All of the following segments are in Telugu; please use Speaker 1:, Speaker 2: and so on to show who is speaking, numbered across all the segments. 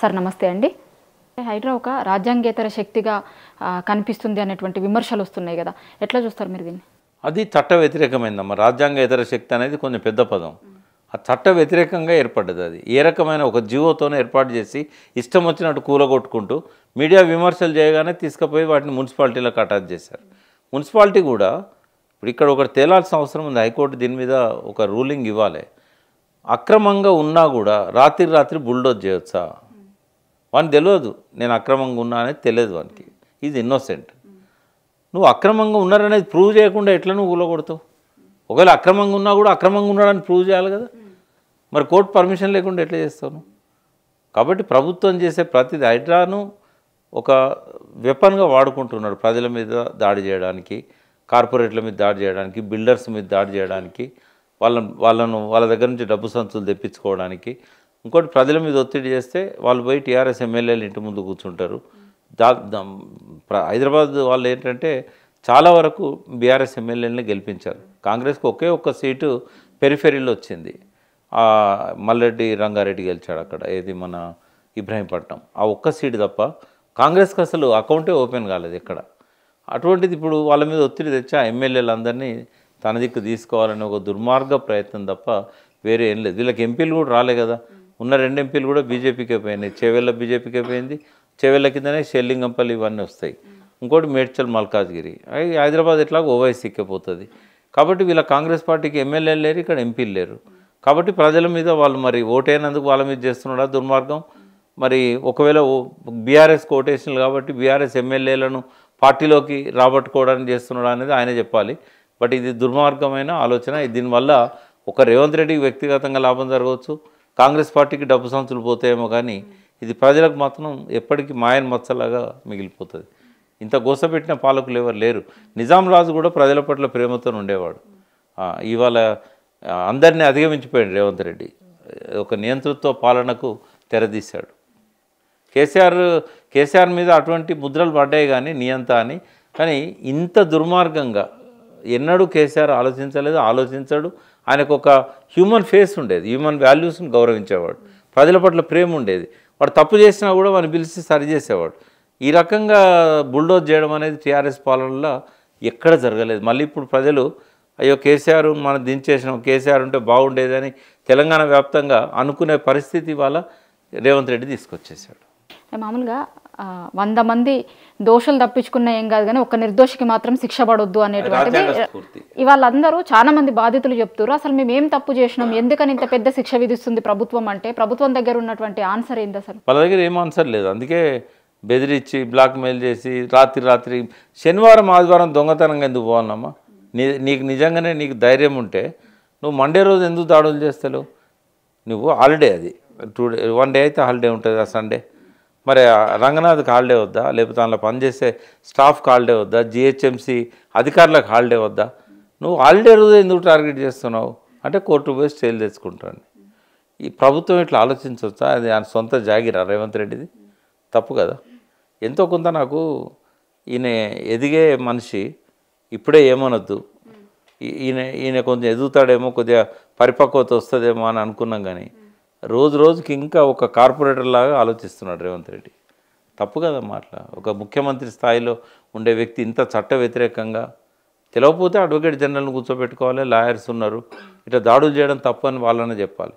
Speaker 1: సార్ నమస్తే అండి. హైడ్రా ఒక రాజ్యాంగేతర శక్తిగా కనిపిస్తుంది అనేటువంటి విమర్శలు వస్తున్నాయి కదా, ఎట్లా చూస్తారు మీరు దీన్ని?
Speaker 2: అది చట్ట వ్యతిరేకమైందమ్మా. రాజ్యాంగేతర శక్తి అనేది కొంచెం పెద్ద పదం. ఆ చట్ట వ్యతిరేకంగా ఏర్పడ్డది. అది ఏ రకమైన ఒక జీవోతోనే ఏర్పాటు చేసి ఇష్టం వచ్చినట్టు కూలగొట్టుకుంటూ మీడియా విమర్శలు చేయగానే తీసుకుపోయి వాటిని మున్సిపాలిటీలకు అటాచ్ చేశారు. మున్సిపాలిటీ కూడా ఇప్పుడు ఇక్కడ ఒకటి తేలాల్సిన అవసరం ఉంది. హైకోర్టు దీని మీద ఒక రూలింగ్ ఇవ్వాలి. అక్రమంగా ఉన్నా కూడా రాత్రి బుల్డోజ్ చేయొచ్చా? వానికి తెలియదు నేను అక్రమంగా ఉన్నా అనేది తెలియదు వానికి. Is innocent. నువ్వు అక్రమంగా ఉన్నారనేది ప్రూవ్ చేయకుండా ఎట్లా నువ్వు కూలగొడతావు? ఒకవేళ అక్రమంగా ఉన్నా కూడా అక్రమంగా ఉన్నాడని ప్రూవ్ చేయాలి కదా. మరి కోర్టు పర్మిషన్ లేకుండా ఎట్లా చేస్తావు? కాబట్టి ప్రభుత్వం చేసే ప్రతిదీ హైడ్రాను ఒక వెపన్గా వాడుకుంటున్నాడు. ప్రజల మీద దాడి చేయడానికి, కార్పొరేట్ల మీద దాడి చేయడానికి, బిల్డర్స్ మీద దాడి చేయడానికి, వాళ్ళ దగ్గర నుంచి డబ్బు సంచులు తెప్పించుకోవడానికి. ఇంకోటి ప్రజల మీద ఒత్తిడి చేస్తే వాళ్ళు పోయి టీఆర్ఎస్ ఎమ్మెల్యేలు ఇంటి ముందు కూర్చుంటారు. హైదరాబాద్ వాళ్ళు ఏంటంటే చాలా వరకు బీఆర్ఎస్ ఎమ్మెల్యేలని గెలిపించారు. కాంగ్రెస్కి ఒక్క సీటు పెరిఫెరీలో వచ్చింది. మల్లెడ్డి రంగారెడ్డి గెలిచాడు అక్కడ, ఏది మన ఇబ్రహీంపట్నం. ఆ ఒక్క సీటు తప్ప కాంగ్రెస్కి అసలు అకౌంటే ఓపెన్ కాలేదు ఎక్కడ. అటువంటిది ఇప్పుడు వాళ్ళ మీద ఒత్తిడి తెచ్చి ఆ ఎమ్మెల్యేలందరినీ తన దిక్కు తీసుకోవాలని ఒక దుర్మార్గ ప్రయత్నం తప్ప వేరే ఏం లేదు. వీళ్ళకి ఎంపీలు కూడా రాలే కదా. ఉన్న 2 ఎంపీలు కూడా బీజేపీకే పోయినాయి. చేవెళ్ళ బీజేపీకే పోయింది. చేవెళ్ళ కిందనే షెల్లింగంపల్లి ఇవన్నీ వస్తాయి. ఇంకోటి మేడ్చల్ మల్కాజ్గిరి. హైదరాబాద్ ఎట్లాగో ఓవైసీకే పోతుంది. కాబట్టి వీళ్ళ కాంగ్రెస్ పార్టీకి ఎమ్మెల్యేలు లేరు, ఇక్కడ ఎంపీలు లేరు. కాబట్టి ప్రజల మీద వాళ్ళు మరి ఓటైనందుకు వాళ్ళ మీద చేస్తున్నాడా దుర్మార్గం? మరి ఒకవేళ బీఆర్ఎస్ ఓటేషన్లు కాబట్టి బీఆర్ఎస్ ఎమ్మెల్యేలను పార్టీలోకి రాబట్టుకోవడానికి చేస్తున్నాడా అనేది ఆయనే చెప్పాలి. బట్ ఇది దుర్మార్గమైన ఆలోచన. దీనివల్ల ఒక రేవంత్ రెడ్డికి వ్యక్తిగతంగా లాభం జరగవచ్చు, కాంగ్రెస్ పార్టీకి డబ్బు సంచులు పోతాయేమో, కానీ ఇది ప్రజలకు మాత్రం ఎప్పటికీ మాయన్ మచ్చలాగా మిగిలిపోతుంది. ఇంత గోసపెట్టిన పాలకులు ఎవరు లేరు. నిజాం రాజు కూడా ప్రజల పట్ల ప్రేమతో ఉండేవాడు. ఇవాళ అందరినీ అధిగమించిపోయాడు రేవంత్ రెడ్డి. ఒక నియంతృత్వ పాలనకు తెరదీశాడు. కేసీఆర్ మీద అటువంటి ముద్రలు పడ్డాయి కానీ నియంత అని. కానీ ఇంత దుర్మార్గంగా ఎన్నడూ కేసీఆర్ ఆలోచించడు. ఆయనకు ఒక హ్యూమన్ ఫేస్ ఉండేది, హ్యూమన్ వాల్యూస్ని గౌరవించేవాడు, ప్రజల పట్ల ప్రేమ ఉండేది. వాడు తప్పు చేసినా కూడా వాడిని పిలిచి సరి చేసేవాడు. ఈ రకంగా బుల్డోజ్ చేయడం అనేది టీఆర్ఎస్ పాలనలో ఎక్కడ జరగలేదు. మళ్ళీ ఇప్పుడు ప్రజలు అయ్యో కేసీఆర్ మనం దించేసినాం, కేసీఆర్ ఉంటే బాగుండేదని తెలంగాణ వ్యాప్తంగా అనుకునే పరిస్థితి వాళ్ళ రేవంత్ రెడ్డి తీసుకొచ్చేసాడు.
Speaker 1: మామూలుగా 100 మంది దోషులు తప్పించుకున్న ఏం కాదు, కానీ ఒక నిర్దోషికి మాత్రం శిక్ష పడొద్దు అనేటువంటిది ఇవాళ అందరూ చాలా మంది బాధితులు చెప్తారు. అసలు మేము ఏం తప్పు చేసినాం, ఎందుకని ఇంత పెద్ద శిక్ష విధిస్తుంది ప్రభుత్వం అంటే ప్రభుత్వం దగ్గర ఉన్నటువంటి ఆన్సర్ ఏంది? అసలు
Speaker 2: వాళ్ళ దగ్గర ఏం ఆన్సర్ లేదు. అందుకే బెదిరించి బ్లాక్మెయిల్ చేసి రాత్రి శనివారం ఆదివారం దొంగతనంగా ఎందుకు పోవాలమ్మా? నీకు నిజంగానే నీకు ధైర్యం ఉంటే నువ్వు మండే రోజు ఎందుకు దాడులు చేస్తావు? నువ్వు హాలిడే, అది 1 డే అయితే హాలిడే ఉంటుంది, ఆ సండే. మరి రంగనాథ్కి హాలిడే వద్దా? లేకపోతే అందులో పనిచేసే స్టాఫ్కి హాలిడే వద్దా? జిహెచ్ఎంసీ అధికారులకు హాలిడే వద్దా? నువ్వు హాలిడే రోజు ఎందుకు టార్గెట్ చేస్తున్నావు అంటే కోర్టు పోయి స్టేలు తెచ్చుకుంటాను. ఈ ప్రభుత్వం ఇట్లా ఆలోచించవచ్చా? అది ఆయన సొంత జాగిరా రేవంత్ రెడ్డిది? తప్పు కదా. ఎంతో కొంత నాకు ఈయన ఎదిగే మనిషి, ఇప్పుడే ఏమనొద్దు, ఈయన కొంచెం ఎదుగుతాడేమో, కొద్దిగా పరిపక్వత వస్తుందేమో అని అనుకున్నాం. కానీ రోజుకి ఇంకా ఒక కార్పొరేటర్ లాగా ఆలోచిస్తున్నాడు రేవంత్ రెడ్డి. తప్పు కదమ్మా. అట్లా ఒక ముఖ్యమంత్రి స్థాయిలో ఉండే వ్యక్తి ఇంత చట్ట వ్యతిరేకంగా, తెలియకపోతే అడ్వకేట్ జనరల్ని కూర్చోబెట్టుకోవాలి, లాయర్స్ ఉన్నారు, ఇట్లా దాడులు చేయడం తప్పు అని వాళ్ళనే చెప్పాలి.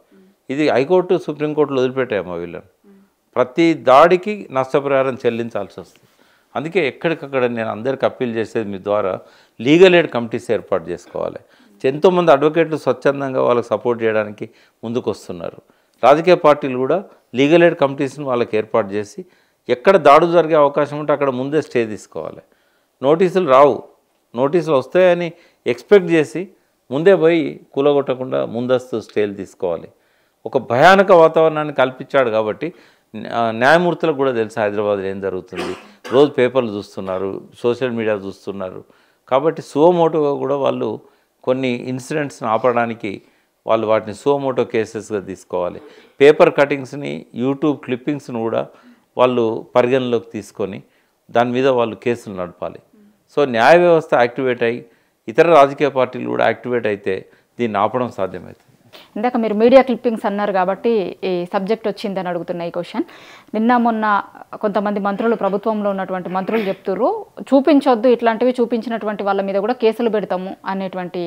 Speaker 2: ఇది హైకోర్టు సుప్రీంకోర్టులో వదిలిపెట్టాయమ్మా వీళ్ళని. ప్రతి దాడికి నష్టపరిహారం చెల్లించాల్సి వస్తుంది. అందుకే ఎక్కడికక్కడ నేను అందరికి అప్పీల్ చేసేది మీ ద్వారా లీగల్ ఎయిడ్ కమిటీస్ ఏర్పాటు చేసుకోవాలి. ఎంతోమంది అడ్వకేట్లు స్వచ్ఛందంగా వాళ్ళకి సపోర్ట్ చేయడానికి ముందుకు వస్తున్నారు. రాజకీయ పార్టీలు కూడా లీగల్ ఎయిడ్ కమిటీస్ని వాళ్ళకి ఏర్పాటు చేసి ఎక్కడ దాడులు జరిగే అవకాశం ఉంటే అక్కడ ముందే స్టే తీసుకోవాలి. నోటీసులు రావు, నోటీసులు వస్తాయని ఎక్స్పెక్ట్ చేసి ముందే పోయి కూలగొట్టకుండా ముందస్తు స్టేలు తీసుకోవాలి. ఒక భయానక వాతావరణాన్ని కల్పించాడు కాబట్టి న్యాయమూర్తులకు కూడా తెలుసు హైదరాబాద్లో ఏం జరుగుతుంది. రోజు పేపర్లు చూస్తున్నారు, సోషల్ మీడియా చూస్తున్నారు. కాబట్టి సువమోటోగా కూడా వాళ్ళు కొన్ని ఇన్సిడెంట్స్ని ఆపడానికి వాళ్ళు వాటిని సువమోటో కేసెస్గా తీసుకోవాలి. పేపర్ కటింగ్స్ని, యూట్యూబ్ క్లిప్పింగ్స్ని కూడా వాళ్ళు పరిగణలోకి తీసుకొని దాని మీద వాళ్ళు కేసులు నడపాలి. సో న్యాయ వ్యవస్థ యాక్టివేట్ అయ్యి ఇతర రాజకీయ పార్టీలు కూడా యాక్టివేట్ అయితే దీన్ని ఆపడం సాధ్యమవుతుంది.
Speaker 1: ఇందాక మీరు మీడియా క్లిప్పింగ్స్ అన్నారు కాబట్టి ఈ సబ్జెక్ట్ వచ్చిందని అడుగుతున్న ఈ క్వశ్చన్. నిన్న మొన్న కొంతమంది మంత్రులు, ప్రభుత్వంలో ఉన్నటువంటి మంత్రులు చెప్తున్నారు, చూపించొద్దు, ఇట్లాంటివి చూపించినటువంటి వాళ్ళ మీద కూడా కేసులు పెడతాము అనేటువంటి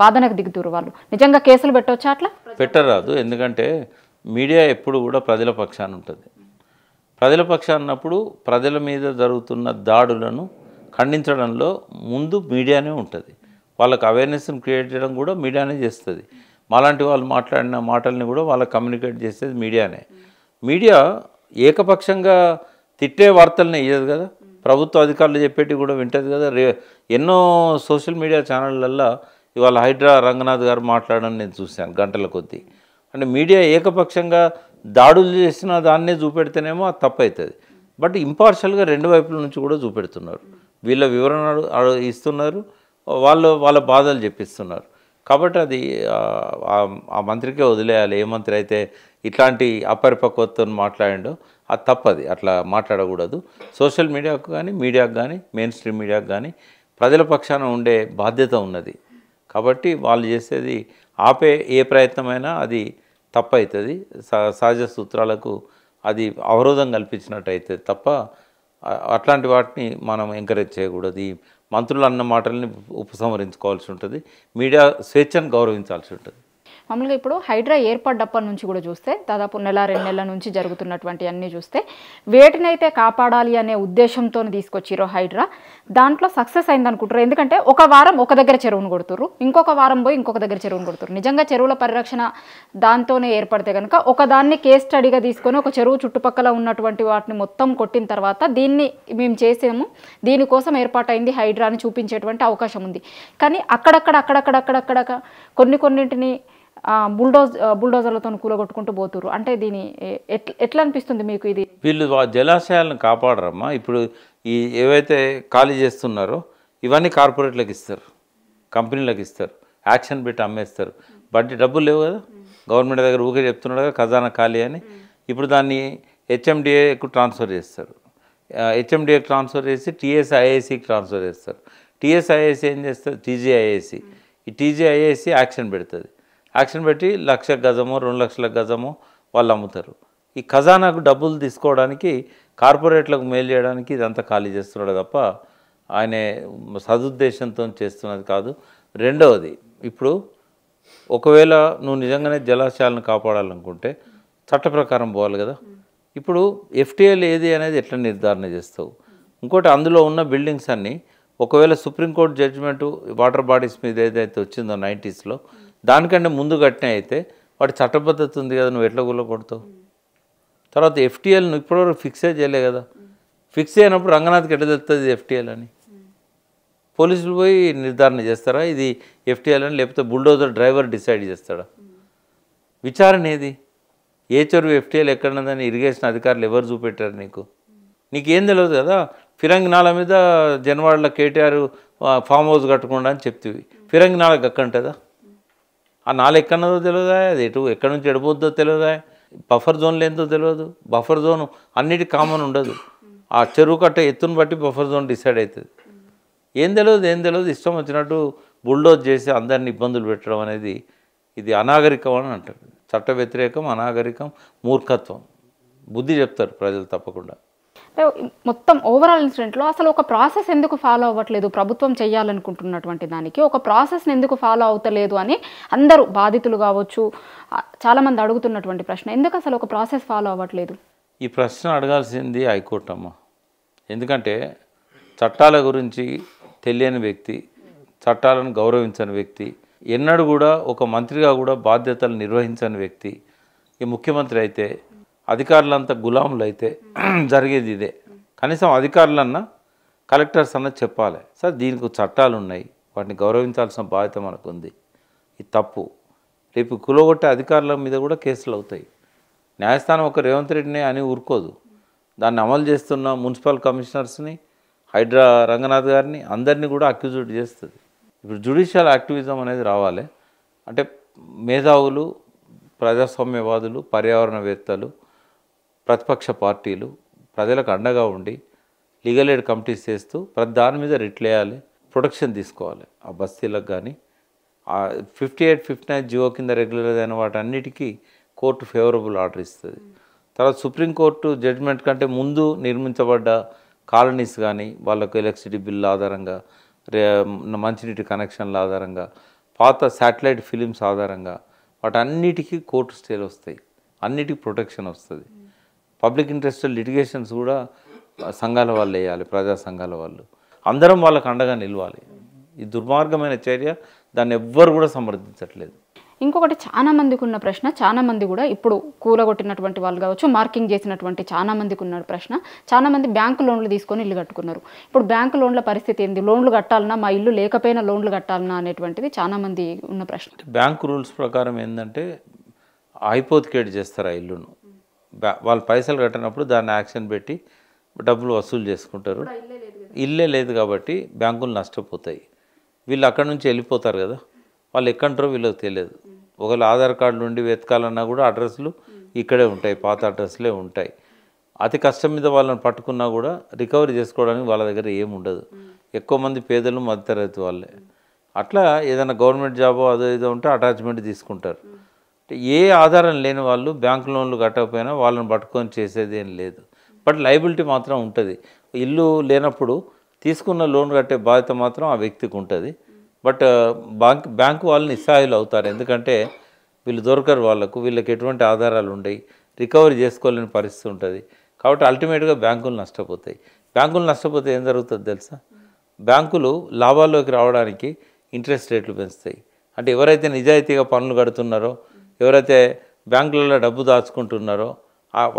Speaker 1: వాదనకు దిగుతున్నారు. వాళ్ళు నిజంగా కేసులు పెట్టవచ్చా? అట్లా
Speaker 2: పెట్టరాదు. ఎందుకంటే మీడియా ఎప్పుడు కూడా ప్రజల పక్షాన ఉంటుంది. ప్రజల పక్షాన ఉన్నప్పుడు ప్రజల మీద జరుగుతున్న దాడులను ఖండించడంలో ముందు మీడియానే ఉంటుంది. వాళ్ళకి అవేర్నెస్ని క్రియేట్ చేయడం కూడా మీడియానే చేస్తుంది. మాలాంటి వాళ్ళు మాట్లాడిన మాటల్ని కూడా వాళ్ళకి కమ్యూనికేట్ చేసేది మీడియానే. మీడియా ఏకపక్షంగా తిట్టే వార్తల్ని ఇయ్యదు కదా, ప్రభుత్వ అధికారులు చెప్పేటి కూడా వింటుంది కదా. ఎన్నో సోషల్ మీడియా ఛానళ్ళల్లో ఇవాళ హైడ్రా రంగనాథ్ గారు మాట్లాడడం నేను చూశాను గంటల కొద్దీ. అంటే మీడియా ఏకపక్షంగా దాడులు చేసిన దాన్నే చూపెడితేనేమో అది తప్పు అవుతుంది. బట్ ఇంపార్షియల్గా రెండు వైపుల నుంచి కూడా చూపెడుతున్నారు. వీళ్ళ వివరణ ఇస్తున్నారు, వాళ్ళ బాధలు చెప్పిస్తున్నారు. కాబట్టి అది ఆ మంత్రికే వదిలేయాలి. ఏ మంత్రి అయితే ఇట్లాంటి అపరిపక్వతతో మాట్లాడిండో అది తప్పది, అట్లా మాట్లాడకూడదు. సోషల్ మీడియాకు కానీ, మీడియాకు కానీ, మెయిన్ స్ట్రీమ్ మీడియాకు కానీ ప్రజల పక్షాన ఉండే బాధ్యత ఉన్నది. కాబట్టి వాళ్ళు చేసేది ఆపే ఏ ప్రయత్నమైనా అది తప్పు అవుతుంది. సహజ సూత్రాలకు అది అవరోధం కల్పించినట్టు అవుతుంది తప్ప అట్లాంటి వాటిని మనం ఎంకరేజ్ చేయకూడదు. ఈ మంత్రులు అన్న మాటల్ని ఉపసంహరించుకోవాల్సి ఉంటుంది. మీడియా స్వేచ్ఛను గౌరవించాల్సి ఉంటుంది.
Speaker 1: మామూలుగా ఇప్పుడు హైడ్రా ఏర్పడ్డప్పటి నుంచి కూడా చూస్తే దాదాపు 1-2 నెలల నుంచి జరుగుతున్నటువంటి అన్నీ చూస్తే వేటినైతే కాపాడాలి అనే ఉద్దేశంతో తీసుకొచ్చిరో హైడ్రా, దాంట్లో సక్సెస్ అయింది అనుకుంటారు. ఎందుకంటే ఒక వారం ఒక దగ్గర చెరువును కొడుతుర్రు, ఇంకొక వారం పోయి ఇంకొక దగ్గర చెరువును కొడుతుర్రు. నిజంగా చెరువుల పరిరక్షణ దాంతోనే ఏర్పడితే కనుక ఒకదాన్ని కేస్ స్టడీగా తీసుకొని ఒక చెరువు చుట్టుపక్కల ఉన్నటువంటి వాటిని మొత్తం కొట్టిన తర్వాత దీన్ని మేము చేసాము, దీనికోసం ఏర్పాటైంది హైడ్రా అని చూపించేటువంటి అవకాశం ఉంది. కానీ అక్కడక్కడ కొన్నింటిని బుల్డోజర్లతో కూలగొట్టుకుంటూ పోతురు. అంటే దీని ఎట్లా అనిపిస్తుంది మీకు? ఇది
Speaker 2: వీళ్ళు జలాశయాలను కాపాడరమ్మా. ఇప్పుడు ఈ ఏవైతే ఖాళీ చేస్తున్నారో ఇవన్నీ కార్పొరేట్లకు ఇస్తారు, కంపెనీలకు ఇస్తారు, యాక్షన్ పెట్టి అమ్మేస్తారు. బట్ డబ్బులు లేవు కదా, గవర్నమెంట్ దగ్గర ఊకే చెప్తున్నాడు కదా ఖజానా ఖాళీ అని. ఇప్పుడు దాన్ని హెచ్ఎండిఏకు ట్రాన్స్ఫర్ చేస్తారు. హెచ్ఎండిఏకి ట్రాన్స్ఫర్ చేసి టీఎస్ఐఏసీకి ట్రాన్స్ఫర్ చేస్తారు. టీఎస్ఐఏసీ ఏం చేస్తారు? టీజీఐఏసీ. ఈ టీజీఐఏసీ యాక్షన్ పెడుతుంది. యాక్షన్ పెట్టి 1,00,000 గజమో 2,00,000 గజమో వాళ్ళు అమ్ముతారు. ఈ ఖజానాకు డబ్బులు తీసుకోవడానికి, కార్పొరేట్లకు మేలు చేయడానికి ఇదంతా ఖాళీ చేస్తున్నాడు తప్ప ఆయన సదుద్దేశంతో చేస్తున్నది కాదు. రెండవది, ఇప్పుడు ఒకవేళ నువ్వు నిజంగానే జలాశయాలను కాపాడాలనుకుంటే చట్ట ప్రకారం పోవాలి కదా. ఇప్పుడు ఎఫ్టీఎల్ ఏది అనేది ఎట్లా నిర్ధారణ చేస్తావు? ఇంకోటి, అందులో ఉన్న బిల్డింగ్స్ అన్నీ ఒకవేళ సుప్రీంకోర్టు జడ్జిమెంటు వాటర్ బాడీస్ మీద ఏదైతే వచ్చిందో 90sలో దానికంటే ముందు కట్టిన అయితే వాటి చట్టబద్ధత ఉంది కదా, నువ్వు ఎట్లా కూలగొడతావు? తర్వాత ఎఫ్టీఎల్ నువ్వు ఇప్పటివరకు ఫిక్సే చేయలే కదా. ఫిక్స్ అయినప్పుడు రంగనాథ్కి ఎట్లా తెలుస్తుంది ఎఫ్టీఎల్ అని? పోలీసులు పోయి నిర్ధారణ చేస్తారా ఇది ఎఫ్టీఎల్ అని? లేకపోతే బుల్డోజర్ డ్రైవర్ డిసైడ్ చేస్తాడా? విచారణ ఏది? ఏ చెరువు ఎఫ్టీఎల్ ఎక్కడున్నదని ఇరిగేషన్ అధికారులు ఎవరు చూపెట్టారు నీకేం తెలియదు కదా. ఫిరంగి నాల మీద జనవాడలో కేటీఆర్ ఫామ్ హౌస్ కట్టకుండా అని చెప్తివి, ఫిరంగి నాల గక్కంటుందా? ఆ నాల ఎక్కడన్నదో తెలియదా, అది ఎక్కడి నుంచి ఎడిపోద్దో తెలియదా, బఫర్ జోన్లు ఏందో తెలియదు. బఫర్ జోన్ అన్నిటి కామన్ ఉండదు. ఆ చెరువు కట్ట ఎత్తును బట్టి బఫర్ జోన్ డిసైడ్ అవుతుంది. ఏం తెలియదు ఇష్టం వచ్చినట్టు బుల్డోజ్ చేసి అందరిని ఇబ్బందులు పెట్టడం అనేది ఇది అనాగరికం అని అంటారు. చట్ట వ్యతిరేకం, అనాగరికం, మూర్ఖత్వం. బుద్ధి చెప్తారు ప్రజలు తప్పకుండా.
Speaker 1: మొత్తం ఓవరాల్ ఇన్సిడెంట్లో అసలు ఒక ప్రాసెస్ ఎందుకు ఫాలో అవ్వట్లేదు? ప్రభుత్వం చేయాలనుకుంటున్నటువంటి దానికి ఒక ప్రాసెస్ని ఎందుకు ఫాలో అవుతలేదు అని అందరూ బాధితులు కావచ్చు చాలామంది అడుగుతున్నటువంటి ప్రశ్న. ఎందుకు అసలు ఒక ప్రాసెస్ ఫాలో అవ్వట్లేదు?
Speaker 2: ఈ ప్రశ్న అడగాల్సింది హైకోర్టు అమ్మ. ఎందుకంటే చట్టాల గురించి తెలియని వ్యక్తి, చట్టాలను గౌరవించని వ్యక్తి, ఎన్నడూ కూడా ఒక మంత్రిగా కూడా బాధ్యతలు నిర్వహించని వ్యక్తి ఈ ముఖ్యమంత్రి అయితే, అధికారులంతా గులాములు అయితే జరిగేది ఇదే. కనీసం అధికారులన్నా, కలెక్టర్స్ అన్నా చెప్పాలి, సార్ దీనికి చట్టాలు ఉన్నాయి, వాటిని గౌరవించాల్సిన బాధ్యత మనకు ఉంది, ఇది తప్పు. రేపు కులగొట్టే అధికారుల మీద కూడా కేసులు అవుతాయి. న్యాయస్థానం ఒక రేవంత్ రెడ్డిని అని ఊరుకోదు. దాన్ని అమలు చేస్తున్న మున్సిపల్ కమిషనర్స్ని, హైడ్రా రంగనాథ్ గారిని అందరినీ కూడా అక్యూజ్డ్ చేస్తుంది. ఇప్పుడు జ్యుడిషియల్ యాక్టివిజం అనేది రావాలి. అంటే మేధావులు, ప్రజాస్వామ్యవాదులు, పర్యావరణవేత్తలు, ప్రతిపక్ష పార్టీలు ప్రజలకు అండగా ఉండి లీగల్ ఎయిడ్ కమిటీస్ చేస్తూ ప్రతి దాని మీద రిట్లేయాలి, ప్రొటెక్షన్ తీసుకోవాలి. ఆ బస్తీలకు కానీ 58, 59 జియో కింద రెగ్యులరైజ్ అయిన వాటన్నిటికీ కోర్టు ఫేవరబుల్ ఆర్డర్ ఇస్తుంది. తర్వాత సుప్రీంకోర్టు జడ్జిమెంట్ కంటే ముందు నిర్మించబడ్డ కాలనీస్ కానీ వాళ్ళకు ఎలక్ట్రిసిటీ బిల్ ఆధారంగా, మంచినీటి కనెక్షన్ల ఆధారంగా, పాత శాటిలైట్ ఫిలిమ్స్ ఆధారంగా వాటన్నిటికీ కోర్టు స్టేలు వస్తాయి, అన్నిటికీ ప్రొటెక్షన్ వస్తుంది. పబ్లిక్ ఇంట్రెస్ట్ లిటిగేషన్స్ కూడా సంఘాల వాళ్ళు వేయాలి, ప్రజా సంఘాల వాళ్ళు, అందరం వాళ్ళకు అండగా నిలవాలి. ఈ దుర్మార్గమైన చర్య, దాన్ని ఎవ్వరు కూడా సమర్థించట్లేదు.
Speaker 1: ఇంకొకటి చాలా మందికి ఉన్న ప్రశ్న, చాలా మంది కూడా ఇప్పుడు కూలగొట్టినటువంటి వాళ్ళు కావచ్చు, మార్కింగ్ చేసినటువంటి చాలా మందికి ఉన్న ప్రశ్న, చాలా మంది బ్యాంకు లోన్లు తీసుకొని ఇల్లు కట్టుకున్నారు. ఇప్పుడు బ్యాంకు లోన్ల పరిస్థితి ఏంది? లోన్లు కట్టాలన్నా, మా ఇల్లు లేకపోయినా లోన్లు కట్టాలన్నా అనేటువంటిది చాలా మంది ఉన్న ప్రశ్న.
Speaker 2: బ్యాంకు రూల్స్ ప్రకారం ఏంటంటే హైపోతికేట్ చేస్తారు ఆ ఇల్లును. వాళ్ళు పైసలు కట్టినప్పుడు దాన్ని యాక్షన్ పెట్టి డబ్బులు వసూలు చేసుకుంటారు. ఇల్లే లేదు కాబట్టి బ్యాంకులు నష్టపోతాయి. వీళ్ళు అక్కడ నుంచి వెళ్ళిపోతారు కదా, వాళ్ళు ఎక్కడంటారో వీళ్ళకి తెలియదు. ఒకవేళ ఆధార్ కార్డు నుండి వెతకాలన్నా కూడా అడ్రస్లు ఇక్కడే ఉంటాయి, పాత అడ్రస్లే ఉంటాయి. అతి కష్టం మీద వాళ్ళని పట్టుకున్నా కూడా రికవరీ చేసుకోవడానికి వాళ్ళ దగ్గర ఏముండదు. ఎక్కువ మంది పేదలు మధ్యతరగతి వాళ్ళే. అట్లా ఏదైనా గవర్నమెంట్ జాబో అదో ఏదో ఉంటే అటాచ్మెంట్ తీసుకుంటారు. ఏ ఆధారం లేని వాళ్ళు బ్యాంక్ లోన్లు కట్టకపోయినా వాళ్ళని పట్టుకొని చేసేది ఏం లేదు. బట్ లయబిలిటీ మాత్రం ఉంటుంది. ఇల్లు లేనప్పుడు తీసుకున్న లోన్ కట్టే బాధ్యత మాత్రం ఆ వ్యక్తికి ఉంటుంది. బట్ బ్యాంకు వాళ్ళు నిస్సహాయులు అవుతారు. ఎందుకంటే వీళ్ళు దొరకరు, వీళ్ళకి ఎటువంటి ఆధారాలు ఉండవు, రికవరీ చేసుకోలేని పరిస్థితి ఉంటుంది. కాబట్టి అల్టిమేట్గా బ్యాంకులు నష్టపోతాయి. బ్యాంకులు నష్టపోతే ఏం జరుగుతుంది తెలుసా? బ్యాంకులు లాభాల్లోకి రావడానికి ఇంట్రెస్ట్ రేట్లు పెంచుతాయి. అంటే ఎవరైతే నిజాయితీగా పన్నులు కడుతున్నారో, ఎవరైతే బ్యాంకులలో డబ్బు దాచుకుంటున్నారో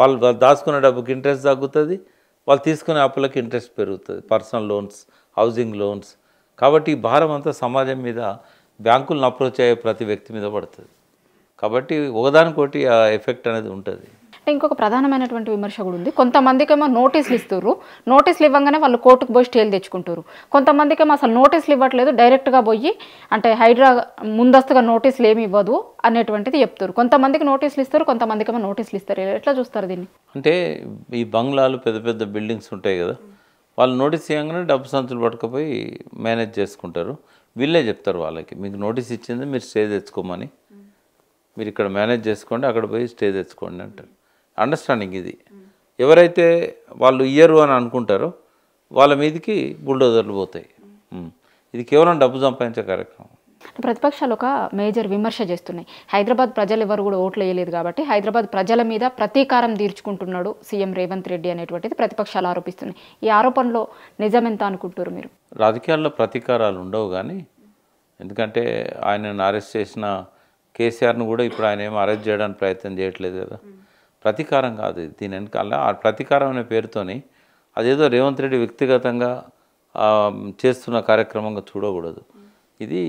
Speaker 2: వాళ్ళు దాచుకున్న డబ్బుకి ఇంట్రెస్ట్ తగ్గుతుంది, వాళ్ళు తీసుకునే అప్పులకి ఇంట్రెస్ట్ పెరుగుతుంది. Personal loans, housing loans. కాబట్టి ఈ భారం అంతా సమాజం మీద, బ్యాంకులను అప్రోచ్ అయ్యే ప్రతి వ్యక్తి మీద పడుతుంది. కాబట్టి ఒకదానికోటి ఆ ఎఫెక్ట్ అనేది ఉంటుంది.
Speaker 1: ఇంకొక ప్రధానమైనటువంటి విమర్శ కూడా ఉంది. కొంతమందికేమో నోటీసులు ఇస్తారు, నోటీసులు ఇవ్వగానే వాళ్ళు కోర్టుకు పోయి స్టేలు తెచ్చుకుంటారు. కొంతమందికేమో అసలు నోటీసులు ఇవ్వట్లేదు, డైరెక్ట్గా పోయి అంటే హైడ్రా ముందస్తుగా నోటీసులు ఏమి ఇవ్వదు అనేటువంటిది చెప్తారు. కొంతమందికి నోటీసులు ఇస్తారు, కొంతమందికేమో నోటీసులు ఇస్తారు. ఎట్లా చూస్తారు దీన్ని?
Speaker 2: అంటే ఈ బంగ్లాలు, పెద్ద పెద్ద బిల్డింగ్స్ ఉంటాయి కదా, వాళ్ళు నోటీస్ ఇవ్వగానే డబ్బు సంచులు పట్టుకుపోయి మేనేజ్ చేసుకుంటారు. వీళ్ళే చెప్తారు వాళ్ళకి, మీకు నోటీస్ ఇచ్చింది మీరు స్టే తెచ్చుకోమని, మీరు ఇక్కడ మేనేజ్ చేసుకోండి, అక్కడ పోయి స్టే తెచ్చుకోండి అంటారు. అండర్స్టాండింగ్ ఇది. ఎవరైతే వాళ్ళు ఇయ్యరు అని అనుకుంటారో వాళ్ళ మీదకి బుల్డోజర్లు పోతాయి. ఇది కేవలం డబ్బు సంపాదించే కార్యక్రమం.
Speaker 1: ప్రతిపక్షాలు ఒక మేజర్ విమర్శ చేస్తున్నాయి. హైదరాబాద్ ప్రజలు ఎవరు కూడా ఓట్లు వేయలేదు కాబట్టి హైదరాబాద్ ప్రజల మీద ప్రతీకారం తీర్చుకుంటున్నాడు సీఎం రేవంత్ రెడ్డి అనేటువంటిది ప్రతిపక్షాలు ఆరోపిస్తున్నాయి. ఈ ఆరోపణలో నిజం ఎంత అనుకుంటారు మీరు?
Speaker 2: రాజకీయాల్లో ప్రతీకారాలు ఉండవు, కానీ ఎందుకంటే ఆయనను అరెస్ట్ చేసిన కేసీఆర్ను కూడా ఇప్పుడు ఆయన ఏమో అరెస్ట్ చేయడానికి ప్రయత్నం చేయట్లేదు కదా. ప్రతీకారం కాదు ఇది. దీని వెనకాల ఆ ప్రతీకారం అనే పేరుతోని అదేదో రేవంత్ రెడ్డి వ్యక్తిగతంగా చేస్తున్న కార్యక్రమంగా చూడకూడదు. ఇది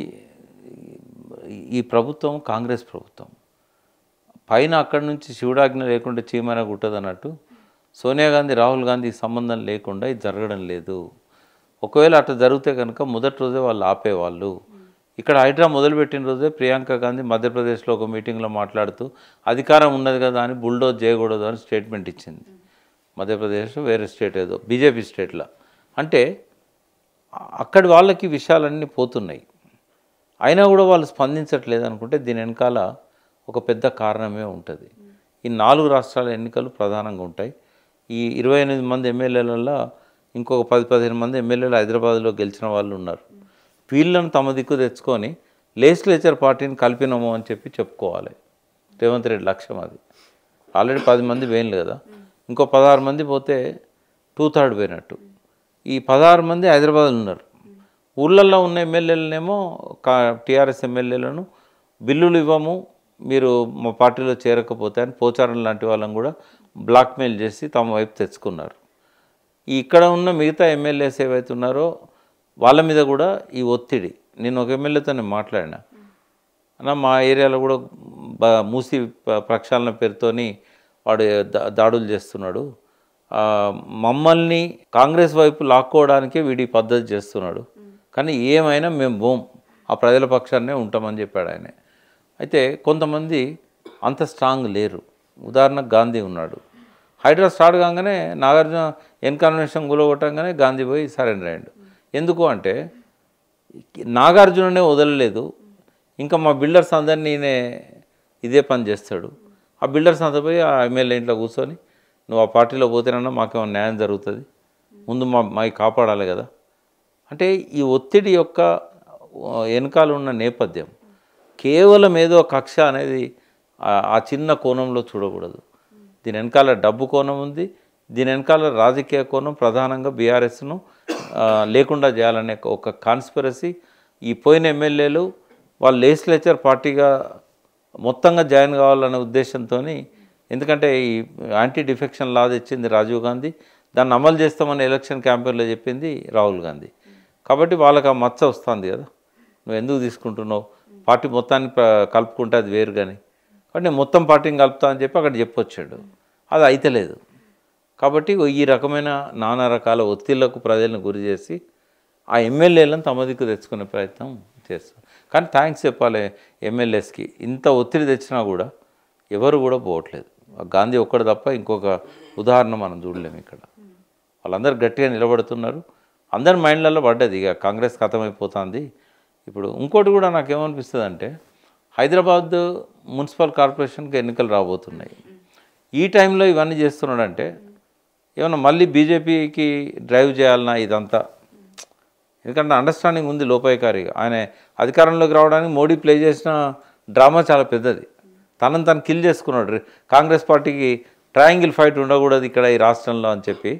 Speaker 2: ఈ ప్రభుత్వం కాంగ్రెస్ ప్రభుత్వం. పైన అక్కడి నుంచి శివుడాజ్ఞ లేకుండా చీమైన గుట్టదు అన్నట్టు సోనియా గాంధీ, రాహుల్ గాంధీ సంబంధం లేకుండా ఇది జరగడం లేదు. ఒకవేళ అట్లా జరిగితే కనుక మొదటి రోజే వాళ్ళు ఆపేవాళ్ళు. ఇక్కడ హైడ్రా మొదలుపెట్టిన రోజే ప్రియాంక గాంధీ మధ్యప్రదేశ్లో ఒక మీటింగ్లో మాట్లాడుతూ అధికారం ఉన్నది కదా అని బుల్డోజ్ చేయకూడదు అని స్టేట్మెంట్ ఇచ్చింది. మధ్యప్రదేశ్ వేరే స్టేట్ ఏదో బీజేపీ స్టేట్లో. అంటే అక్కడి వాళ్ళకి విషయాలన్నీ పోతున్నాయి, అయినా కూడా వాళ్ళు స్పందించట్లేదు అనుకుంటే దీని వెనకాల ఒక పెద్ద కారణమే ఉంటుంది. ఈ 4 రాష్ట్రాల ఎన్నికలు ప్రధానంగా ఉంటాయి. ఈ 28 మంది ఎమ్మెల్యేలలో ఇంకొక 10-15 మంది ఎమ్మెల్యేలు హైదరాబాద్లో గెలిచిన వాళ్ళు ఉన్నారు. వీళ్ళను తమ దిక్కు తెచ్చుకొని లెజిస్లేచర్ పార్టీని కలిపినాము అని చెప్పుకోవాలి. రేవంత్ రెడ్డి లక్ష్యం అది. ఆల్రెడీ 10 మంది పోయినలు కదా, ఇంకో 16 మంది పోతే 2/3 పోయినట్టు. ఈ 16 మంది హైదరాబాద్లో ఉన్నారు. ఊళ్ళల్లో ఉన్న ఎమ్మెల్యేలనేమో టీఆర్ఎస్ ఎమ్మెల్యేలను బిల్లులు ఇవ్వము, మీరు మా పార్టీలో చేరకపోతే అని పోచారం లాంటి వాళ్ళని కూడా బ్లాక్మెయిల్ చేసి తమ వైపు తెచ్చుకున్నారు. ఇక్కడ ఉన్న మిగతా ఎమ్మెల్యేస్ ఏవైతే ఉన్నారో వాళ్ళ మీద కూడా ఈ ఒత్తిడి. నేను ఒక ఎమ్మెల్యేతో మాట్లాడినా, అన్న మా ఏరియాలో కూడా మూసి ప్రక్షాళన పేరుతోని వాడు దాడులు చేస్తున్నాడు, మమ్మల్ని కాంగ్రెస్ వైపు లాక్కోవడానికే వీడి పద్ధతి చేస్తున్నాడు, కానీ ఏమైనా మేము పోం, ఆ ప్రజల పక్షాన్నే ఉంటామని చెప్పాడు ఆయన. అయితే కొంతమంది అంత స్ట్రాంగ్ లేరు. ఉదాహరణకు గాంధీ ఉన్నాడు. హైడ్రా స్టార్ట్ కాగానే నాగార్జున ఎన్కన్వెన్షన్ గులగొట్టంగానే గాంధీ పోయి సరెండర్ అయ్యాడు. ఎందుకు అంటే నాగార్జుననే వదలలేదు, ఇంకా మా బిల్డర్స్ అందరినీ ఇదే పని చేస్తాడు. ఆ బిల్డర్స్ అంతా పోయి ఆ ఎమ్మెల్యే ఇంట్లో కూర్చొని నువ్వు ఆ పార్టీలో పోతేనన్నా మాకేమో న్యాయం జరుగుతుంది, ముందు మావి కాపాడాలి కదా. అంటే ఈ ఒత్తిడి యొక్క వెనకాల ఉన్న నేపథ్యం కేవలం ఏదో కక్ష అనేది ఆ చిన్న కోణంలో చూడకూడదు. దీని వెనకాల డబ్బు కోణం ఉంది, దీని వెనకాల రాజకీయ కోణం ప్రధానంగా బీఆర్ఎస్ను లేకుండా చేయాలనే ఒక కాన్స్పిరసీ. ఈ పోయిన ఎమ్మెల్యేలు వాళ్ళు లెజిస్లేచర్ పార్టీగా మొత్తంగా జాయిన్ కావాలనే ఉద్దేశంతో, ఎందుకంటే ఈ యాంటీ డిఫెక్షన్ లా తెచ్చింది రాజీవ్ గాంధీ, దాన్ని అమలు చేస్తామని ఎలక్షన్ క్యాంపెయిన్లో చెప్పింది రాహుల్ గాంధీ. కాబట్టి వాళ్ళకి ఆ మచ్చ వస్తుంది కదా, నువ్వు ఎందుకు తీసుకుంటున్నావు, పార్టీ మొత్తాన్ని కలుపుకుంటే అది వేరు కానీ, కాబట్టి నేను మొత్తం పార్టీని కలుపుతా అని చెప్పి అక్కడ చెప్పొచ్చాడు. అది అయితలేదు. కాబట్టి ఈ రకమైన నానా రకాల ఒత్తిళ్లకు ప్రజలను గురి చేసి ఆ ఎమ్మెల్యేలను తమ దిక్కు తెచ్చుకునే ప్రయత్నం చేస్తారు. కానీ థ్యాంక్స్ చెప్పాలి ఎమ్మెల్యేస్కి, ఇంత ఒత్తిడి తెచ్చినా కూడా ఎవరు కూడా పోవట్లేదు. గాంధీ ఒక్కడు తప్ప ఇంకొక ఉదాహరణ మనం చూడలేము ఇక్కడ. వాళ్ళందరూ గట్టిగా నిలబడుతున్నారు, అందరి మైండ్లలో పడ్డది ఇక కాంగ్రెస్ ఖతమైపోతుంది. ఇప్పుడు ఇంకోటి కూడా నాకేమనిపిస్తుంది అంటే, హైదరాబాద్ మున్సిపల్ కార్పొరేషన్కి ఎన్నికలు రాబోతున్నాయి. ఈ టైంలో ఇవన్నీ చేస్తున్నాడంటే ఏమన్నా మళ్ళీ బీజేపీకి డ్రైవ్ చేయాలన్నా ఇదంతా, ఎందుకంటే అండర్స్టాండింగ్ ఉంది లోపాయికారిగా. ఆయన అధికారంలోకి రావడానికి మోడీ ప్లే చేసిన డ్రామా చాలా పెద్దది. తనను తను కిల్ చేసుకున్నాడు. కాంగ్రెస్ పార్టీకి ట్రయాంగిల్ ఫైట్ ఉండకూడదు ఇక్కడ ఈ రాష్ట్రంలో అని చెప్పి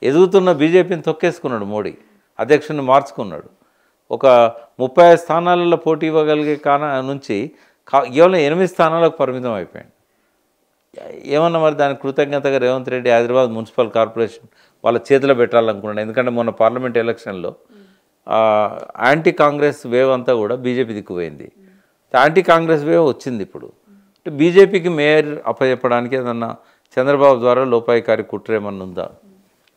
Speaker 2: ఎదుగుతున్న బీజేపీని తొక్కేసుకున్నాడు మోడీ, అధ్యక్షుడిని మార్చుకున్నాడు. ఒక 35 స్థానాలలో పోటీ ఇవ్వగలిగే నుంచి కేవలం 8 స్థానాలకు పరిమితం అయిపోయాడు. ఏమన్నా మరి దాని కృతజ్ఞతగా రేవంత్ రెడ్డి హైదరాబాద్ మున్సిపల్ కార్పొరేషన్ వాళ్ళ చేతిలో పెట్టాలనుకున్నాడు. ఎందుకంటే మొన్న పార్లమెంట్ ఎలక్షన్లో యాంటీ కాంగ్రెస్ వేవ్ అంతా కూడా బీజేపీ దిక్కుపోయింది. యాంటీ కాంగ్రెస్ వేవ్ వచ్చింది ఇప్పుడు. అంటే బీజేపీకి మేయర్ అప్పచెప్పడానికి ఏదన్నా చంద్రబాబు ద్వారా లోపాయికారి కుట్ర ఏమన్నా ఉందా,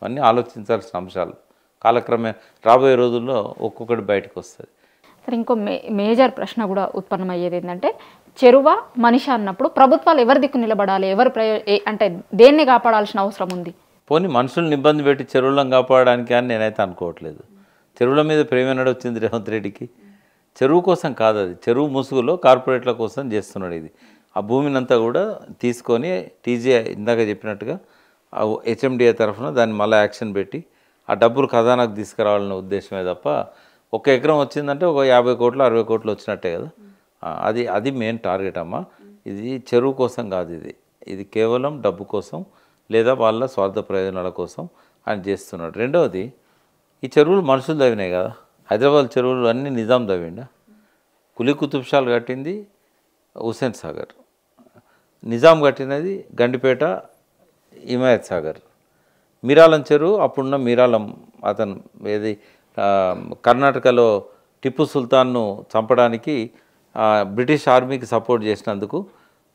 Speaker 2: అన్నీ ఆలోచించాల్సిన అంశాలు. కాలక్రమేణా రాబోయే రోజుల్లో ఒక్కొక్కటి బయటకు వస్తుంది.
Speaker 1: సరే, ఇంకో మేజర్ ప్రశ్న కూడా ఉత్పన్నమయ్యేది ఏంటంటే, చెరువ మనిషి అన్నప్పుడు ప్రభుత్వాలు ఎవరి దిక్కు నిలబడాలి, అంటే దేన్ని కాపాడాల్సిన అవసరం ఉంది?
Speaker 2: పోనీ మనుషులను ఇబ్బంది పెట్టి చెరువులను కాపాడడానికి అని నేనైతే అనుకోవట్లేదు. చెరువుల మీద ప్రేమ వచ్చింది రేవంత్ రెడ్డికి. చెరువు కోసం కాదు, అది చెరువు ముసుగులో కార్పొరేట్ల కోసం చేస్తున్నాడు. ఇది ఆ భూమిని అంతా కూడా తీసుకొని టీజీఐ ఇందాక చెప్పినట్టుగా హెచ్ఎండిఏ తరఫున దాన్ని మళ్ళీ యాక్షన్ పెట్టి ఆ డబ్బులు ఖజానాకు తీసుకురావాలనే ఉద్దేశమే తప్ప, 1 ఎకరం వచ్చిందంటే ఒక 50 కోట్లు 60 కోట్లు వచ్చినట్టే కదా. అది మెయిన్ టార్గెట్ అమ్మ. ఇది చెరువు కోసం కాదు, ఇది కేవలం డబ్బు కోసం లేదా వాళ్ళ స్వార్థ ప్రయోజనాల కోసం ఆయన చేస్తున్నాడు. రెండవది, ఈ చెరువులు మనుషులు తవ్వినాయి కదా. హైదరాబాద్ చెరువులు అన్నీ నిజాం తవ్విండా. కులీ కుతుబ్ షాలు కట్టింది హుస్సేన్ సాగర్, నిజాం కట్టినది గండిపేట హిమాయత్ సాగర్. మీరాలం చెరువు అప్పుడున్న మీరాలం అతను ఏది కర్ణాటకలో టిప్పు సుల్తాన్ను చంపడానికి బ్రిటిష్ ఆర్మీకి సపోర్ట్ చేసినందుకు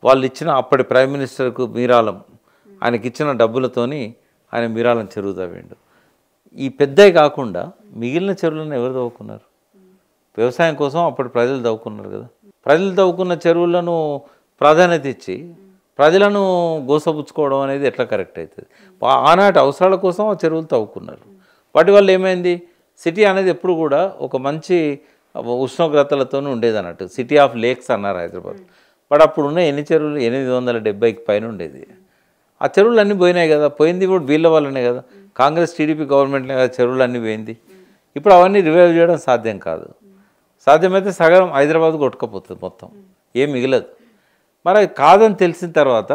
Speaker 2: వాళ్ళు ఇచ్చిన అప్పటి ప్రైమ్ మినిస్టర్కు మీరాలం ఆయనకి ఇచ్చిన డబ్బులతోని ఆయన మీరాలం చెరువు తవ్విండు. ఈ పెద్దవి కాకుండా మిగిలిన చెరువులను ఎవరు తవ్వుకున్నారు? వ్యవసాయం కోసం అప్పటి ప్రజలు తవ్వుకున్నారు కదా. ప్రజలు తవ్వుకున్న చెరువులను ప్రాధాన్యత ఇచ్చి ప్రజలను గోసపుచ్చుకోవడం అనేది ఎట్లా కరెక్ట్ అవుతుంది? ఆనాటి అవసరాల కోసం ఆ చెరువులు తవ్వుకున్నారు. వాటి వల్ల ఏమైంది, సిటీ అనేది ఎప్పుడు కూడా ఒక మంచి ఉష్ణోగ్రతలతో ఉండేది అన్నట్టు. సిటీ ఆఫ్ లేక్స్ అన్నారు హైదరాబాద్. బట్ అప్పుడున్న ఎన్ని చెరువులు 870కి పైన ఉండేది. ఆ చెరువులు అన్నీ పోయినాయి కదా. పోయింది కూడా వీళ్ళ వల్లనే కదా, కాంగ్రెస్ టీడీపీ గవర్నమెంట్లే కదా చెరువులు అన్నీ పోయింది. ఇప్పుడు అవన్నీ రివైవ్ చేయడం సాధ్యం కాదు. సాధ్యమైతే సగం హైదరాబాద్ కొట్టుకపోతుంది, మొత్తం ఏం మిగలదు. మరి అది కాదని తెలిసిన తర్వాత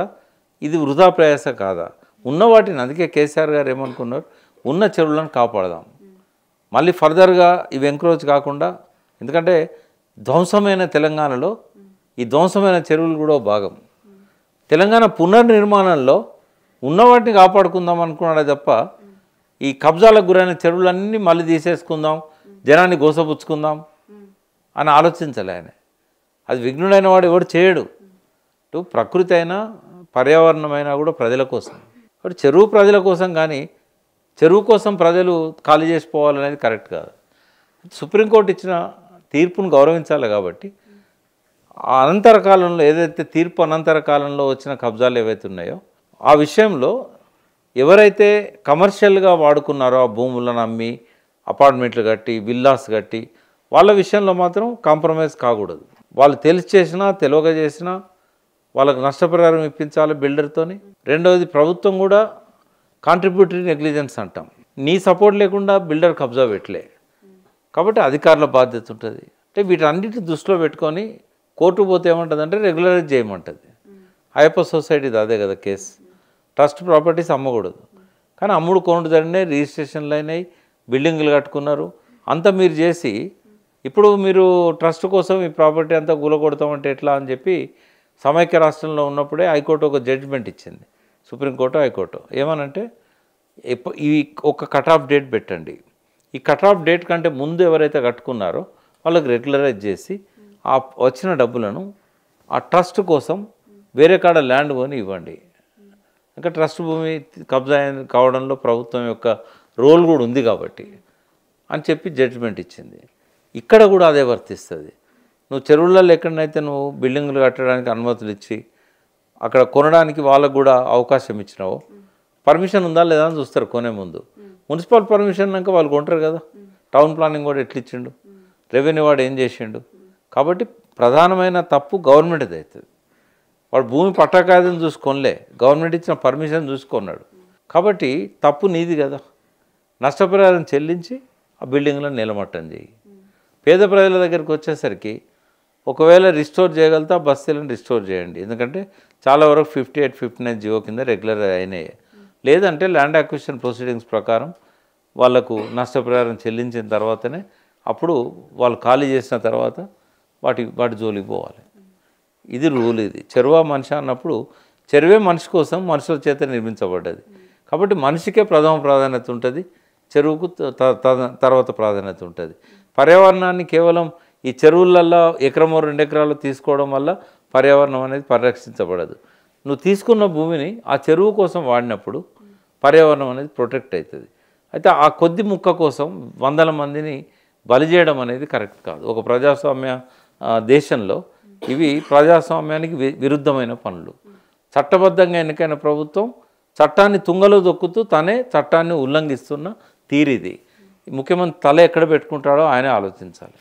Speaker 2: ఇది వృధా ప్రయాస కాదా? ఉన్న వాటిని, అందుకే కేసీఆర్ గారు ఏమనుకున్నారు, ఉన్న చెరువులను కాపాడదాం, మళ్ళీ ఫర్దర్గా ఇవి ఎంక్రోచ్ కాకుండా. ఎందుకంటే ధ్వంసమైన తెలంగాణలో ఈ ధ్వంసమైన చెరువులు కూడా భాగం. తెలంగాణ పునర్నిర్మాణంలో ఉన్న వాటిని కాపాడుకుందాం అనుకున్నాడే తప్ప ఈ కబ్జాలకు గురైన చెరువులన్నీ మళ్ళీ తీసేసుకుందాం, జనాన్ని గోసపుచ్చుకుందాం అని ఆలోచించాలి ఆయన. అది విఘ్నుడైన వాడు ఎవడు చేయడు. ప్రకృతి అయినా పర్యావరణమైనా కూడా ప్రజల కోసం. కాబట్టి చెరువు ప్రజల కోసం, కానీ చెరువు కోసం ప్రజలు ఖాళీ చేసిపోవాలనేది కరెక్ట్ కాదు. సుప్రీంకోర్టు ఇచ్చిన తీర్పును గౌరవించాలి. కాబట్టి ఆ అనంతర కాలంలో ఏదైతే తీర్పు అనంతర కాలంలో వచ్చిన కబ్జాలు ఏవైతే ఉన్నాయో ఆ విషయంలో ఎవరైతే కమర్షియల్గా వాడుకున్నారో ఆ భూములను అమ్మి అపార్ట్మెంట్లు కట్టి విల్లాస్ కట్టి వాళ్ళ విషయంలో మాత్రం కాంప్రమైజ్ కాకూడదు. వాళ్ళు తెలిసి చేసినా తెలియక చేసినా వాళ్ళకు నష్టపరిహారం ఇప్పించాలి బిల్డర్తోని. రెండవది ప్రభుత్వం కూడా కాంట్రిబ్యూటరీ నెగ్లిజెన్స్ అంటాం. నీ సపోర్ట్ లేకుండా బిల్డర్ కబ్జా పెట్టలే కాబట్టి అధికారుల బాధ్యత ఉంటుంది. అంటే వీటన్నిటి దృష్టిలో పెట్టుకొని కోర్టు పోతే ఏమంటుంది అంటే రెగ్యులరైజ్ చేయమంటుంది. అయ్యప్ప సొసైటీది అదే కదా కేసు. ట్రస్ట్ ప్రాపర్టీస్ అమ్మకూడదు కానీ అమ్ముడు కొనుడు జరిగినాయి, రిజిస్ట్రేషన్లు అయినాయి, బిల్డింగ్లు కట్టుకున్నారు. అంతా మీరు చేసి ఇప్పుడు మీరు ట్రస్ట్ కోసం ఈ ప్రాపర్టీ అంతా కూలగొడతామంటే ఎట్లా అని చెప్పి సమైక్య రాష్ట్రంలో ఉన్నప్పుడే హైకోర్టు ఒక జడ్జిమెంట్ ఇచ్చింది, సుప్రీంకోర్టు హైకోర్టు. ఏమనంటే ఈ ఒక కట్ ఆఫ్ డేట్ పెట్టండి, ఈ కట్ ఆఫ్ డేట్ కంటే ముందు ఎవరైతే కట్టుకున్నారో వాళ్ళకి రెగ్యులరైజ్ చేసి ఆ వచ్చిన డబ్బులను ఆ ట్రస్ట్ కోసం వేరే కాడ ల్యాండ్ కొని ఇవ్వండి. ఇంకా ట్రస్ట్ భూమి కబ్జా కావడంలో ప్రభుత్వం యొక్క రోల్ కూడా ఉంది కాబట్టి అని చెప్పి జడ్జిమెంట్ ఇచ్చింది. ఇక్కడ కూడా అదే వర్తిస్తుంది. నువ్వు చెరువులలో ఎక్కడనైతే నువ్వు బిల్డింగులు కట్టడానికి అనుమతులు ఇచ్చి అక్కడ కొనడానికి వాళ్ళకు కూడా అవకాశం ఇచ్చినావు, పర్మిషన్ ఉందా లేదా అని చూస్తారు కొనే ముందు. మున్సిపల్ పర్మిషన్ అన్నాక వాళ్ళు కొంటారు కదా. టౌన్ ప్లానింగ్ కూడా ఎట్లా ఇచ్చిండు, రెవెన్యూ వాడు ఏం చేసిండు. కాబట్టి ప్రధానమైన తప్పు గవర్నమెంట్ది అవుతుంది. వాడు భూమి పట్టాకాదని చూసుకొనలే, గవర్నమెంట్ ఇచ్చిన పర్మిషన్ చూసుకున్నాడు. కాబట్టి తప్పు నీది కదా. నష్టపరిహారం చెల్లించి ఆ బిల్డింగ్లను నిలమట్టం చేయి. పేద ప్రజల దగ్గరికి వచ్చేసరికి ఒకవేళ రిస్టోర్ చేయగలిగితే ఆ బస్తీలను రిస్టోర్ చేయండి. ఎందుకంటే చాలా వరకు 58, 59 జీవో కింద రెగ్యులర్ అయినాయి. లేదంటే ల్యాండ్ అక్విజిషన్ ప్రొసీడింగ్స్ ప్రకారం వాళ్లకు నష్టపరిహారం చెల్లించిన తర్వాతనే అప్పుడు వాళ్ళు ఖాళీ చేసిన తర్వాత వాటి జోలికి పోవాలి. ఇది రూల్. ఇది చెరువా మనిషి అన్నప్పుడు చెరువే మనిషి కోసం మనుషుల చేత నిర్మించబడ్డది కాబట్టి మనిషికే ప్రథమ ప్రాధాన్యత ఉంటుంది, చెరువుకు తర్వాత ప్రాధాన్యత ఉంటుంది. పర్యావరణాన్ని కేవలం ఈ చెరువులల్లో ఎకరమో 2 ఎకరాలు తీసుకోవడం వల్ల పర్యావరణం అనేది పరిరక్షించబడదు. నువ్వు తీసుకున్న భూమిని ఆ చెరువు కోసం వాడినప్పుడు పర్యావరణం అనేది ప్రొటెక్ట్ అవుతుంది. అయితే ఆ కొద్ది ముక్క కోసం వందల మందిని బలి చేయడం అనేది కరెక్ట్ కాదు. ఒక ప్రజాస్వామ్య దేశంలో ఇవి ప్రజాస్వామ్యానికి విరుద్ధమైన పనులు. చట్టబద్ధంగా ఎన్నికైన ప్రభుత్వం చట్టాన్ని తుంగలో దొక్కుతూ తనే చట్టాన్ని ఉల్లంఘిస్తున్న తీరిది. ముఖ్యమంత్రి తల ఎక్కడ పెట్టుకుంటాడో ఆయనే ఆలోచించాలి.